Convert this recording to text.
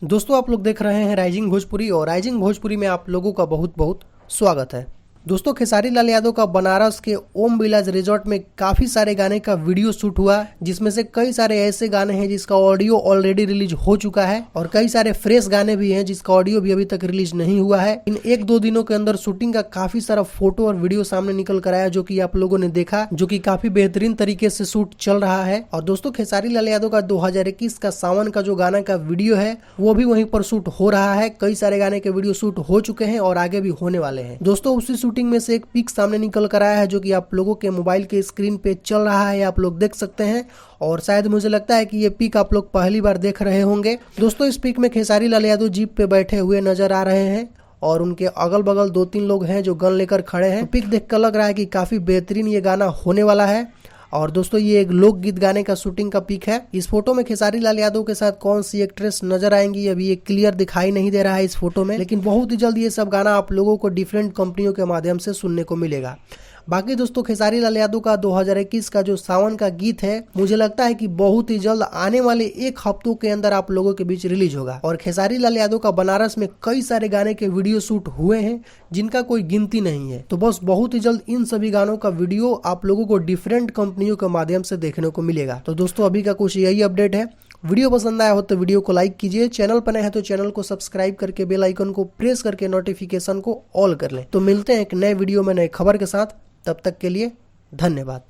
दोस्तों आप लोग देख रहे हैं राइजिंग भोजपुरी और राइजिंग भोजपुरी में आप लोगों का बहुत बहुत स्वागत है। दोस्तों खेसारी लाल यादव का बनारस के ओम विलास रिजॉर्ट में काफी सारे गाने का वीडियो शूट हुआ, जिसमें से कई सारे ऐसे गाने हैं जिसका ऑडियो ऑलरेडी रिलीज हो चुका है और कई सारे फ्रेश गाने भी हैं जिसका ऑडियो भी अभी तक रिलीज नहीं हुआ है। इन एक दो दिनों के अंदर शूटिंग का काफी सारा फोटो और वीडियो सामने निकल कर आया, जो कि आप लोगों ने देखा, जो कि काफी बेहतरीन तरीके से शूट चल रहा है। और दोस्तों खेसारी लाल यादव का 2021 का सावन का जो गाना का वीडियो है वो भी वहीं पर शूट हो रहा है। कई सारे गाने के वीडियो शूट हो चुके हैं और आगे भी होने वाले हैं। दोस्तों उसी शूटिंग में से एक पिक सामने निकल कर आया है, जो कि आप लोगों के मोबाइल के स्क्रीन पे चल रहा है, आप लोग देख सकते हैं। और शायद मुझे लगता है कि ये पिक आप लोग पहली बार देख रहे होंगे। दोस्तों इस पिक में खेसारी लाल यादव जीप पे बैठे हुए नजर आ रहे हैं और उनके अगल बगल 2-3 लोग हैं जो गन लेकर खड़े हैं। तो पिक देखकर लग रहा है कि काफी बेहतरीन ये गाना होने वाला है। और दोस्तों ये एक लोकगीत गाने का शूटिंग का पिक है। इस फोटो में खेसारी लाल यादव के साथ कौन सी एक्ट्रेस नजर आएंगी अभी ये क्लियर दिखाई नहीं दे रहा है इस फोटो में, लेकिन बहुत ही जल्द ये सब गाना आप लोगों को डिफरेंट कंपनियों के माध्यम से सुनने को मिलेगा। बाकी दोस्तों खेसारी लाल यादव का 2021 का जो सावन का गीत है, मुझे लगता है कि बहुत ही जल्द आने वाले एक हफ्तों के अंदर आप लोगों के बीच रिलीज होगा। और खेसारी लाल यादव का बनारस में कई सारे गाने के वीडियो शूट हुए हैं जिनका कोई गिनती नहीं है। तो बस बहुत ही जल्द इन सभी गानों का वीडियो आप लोगों को डिफरेंट कंपनियों के माध्यम से देखने को मिलेगा। तो दोस्तों अभी का कुछ यही अपडेट है। वीडियो पसंद आया हो तो वीडियो को लाइक कीजिए, चैनल पर नए हैं तो चैनल को सब्सक्राइब करके बेल आइकन को प्रेस करके नोटिफिकेशन को ऑल कर लें। तो मिलते हैं एक नए वीडियो में नए खबर के साथ, तब तक के लिए धन्यवाद।